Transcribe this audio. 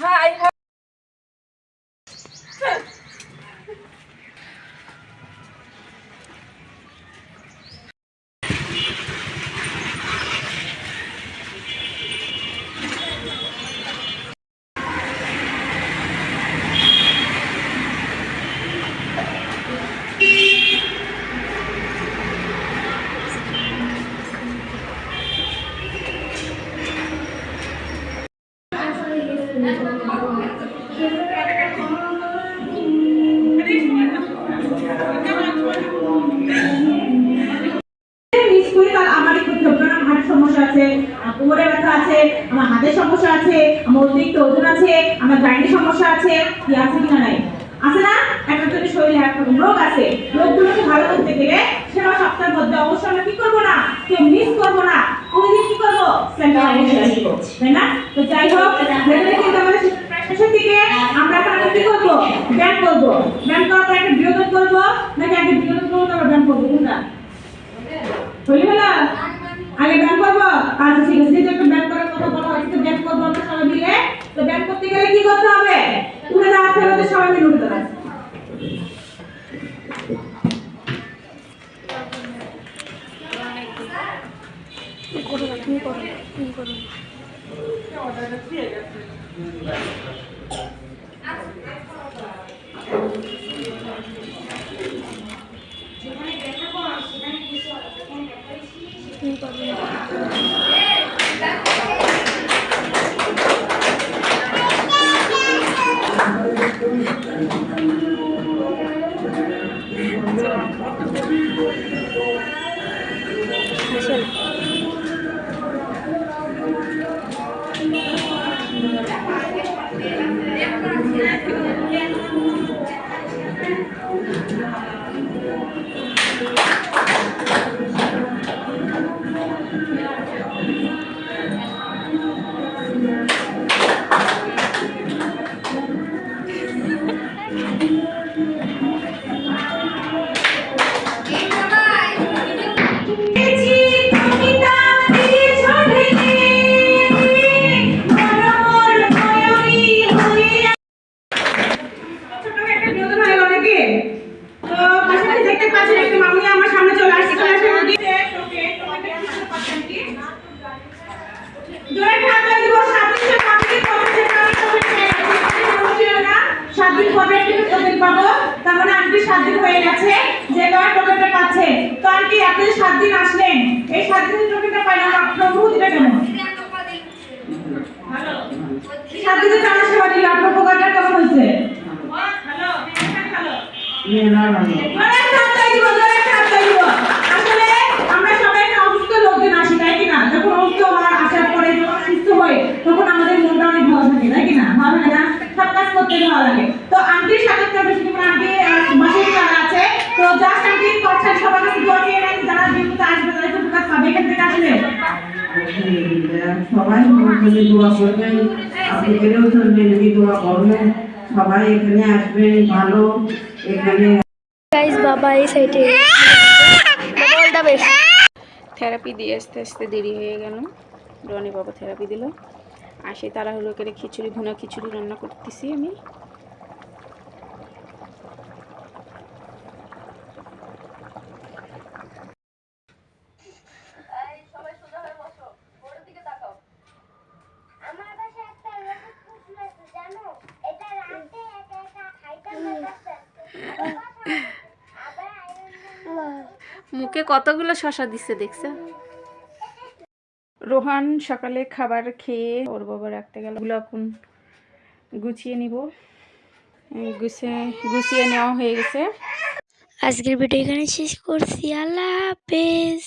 High high. কোমরে ব্যথা আছে, আমার হাতের সমস্যা আছে, আমার অতিরিক্ত ওজন আছে, আমার গাইনি সমস্যা আছে, কি আছে কিনা নাই আছে না? একটা শরীরে একটা রোগ আছে, রোগগুলোকে ভালো করতে গেলে সেবা সপ্তাহের মধ্যে অবশ্যই আমরা কি করবো না, কেউ মিস করবো না, প্রতিদিন কি করবো, সেন্টার অবশ্যই আসবো, তাই না? তো যাই হোক, ভেতরে কিন্তু আমাদের শেষের দিকে আমরা এখন কি করবো, ব্যায়াম করবো। ব্যায়াম করার পর একটা বিনোদন করবো, নাকি আগে বিনোদন করবো তারপর ব্যায়াম করবো, কোনটা হইল না? আগে ব্যায়াম করবো। আচ্ছা ঠিক আছে, যেহেতু একটা ব্যায়াম করার কথা বলা হয়েছে, ব্যায়াম করবো আমরা সবাই মিলে। তো ব্যায়াম করতে গেলে কি করতে হবে? উঠে দাঁড়াতে হবে, সবাই মিলে উঠে দাঁড়াতে। আসলেন এই 7 দিনের ট্রফিটা পাইলাম, আপনার অনুভূতিটা কেমন? 7 দিনের টানা সেবা দিলে আপনার উপকারটা কেমন হয়েছে? হ্যালো, আসলে আমরা সবাই একটা অসুস্থ লোকজন আসি, তাই কিনা? যখন অসুস্থ হওয়ার আসার পরে যখন সুস্থ হয় তখন আমাদের মনটা অনেক ভালো থাকে, তাই কিনা? ভালো লাগে না? সব কাজ করতে ভালো লাগে। তো আন্টির সাথে বেশি করে আন্টি বাসায় যারা আছে, তো জাস্ট আন্টি করছেন সবার কাছে দোয়া চেয়ে নেন, যারা বিপদে আসবে তারা একটু কাজ পাবে এখান থেকে আসলে সবাই দোয়া করবেন, আপনাদেরও জন্য দোয়া করবেন, সবাই এখানে আসবেন, ভালো এখানে গাইস বাবা এই সাইডে বল দা বেশ থেরাপি দিয়ে আস্তে আস্তে দেরি হয়ে গেল। রনি বাবা থেরাপি দিল, আসে তাড়াহুড়ো করে খিচুড়ি, ভুনা খিচুড়ি রান্না করতেছি আমি। মুখে কতগুলো শশা দিচ্ছে দেখছে। রোহান সকালে খাবার খেয়ে ওর বাবা রাখতে গেল, ওগুলো এখন গুছিয়ে নিব। গুছিয়ে নেওয়া হয়ে গেছে। আজকের ভিডিও এখানে শেষ করছি। আল্লাহ হাফেজ।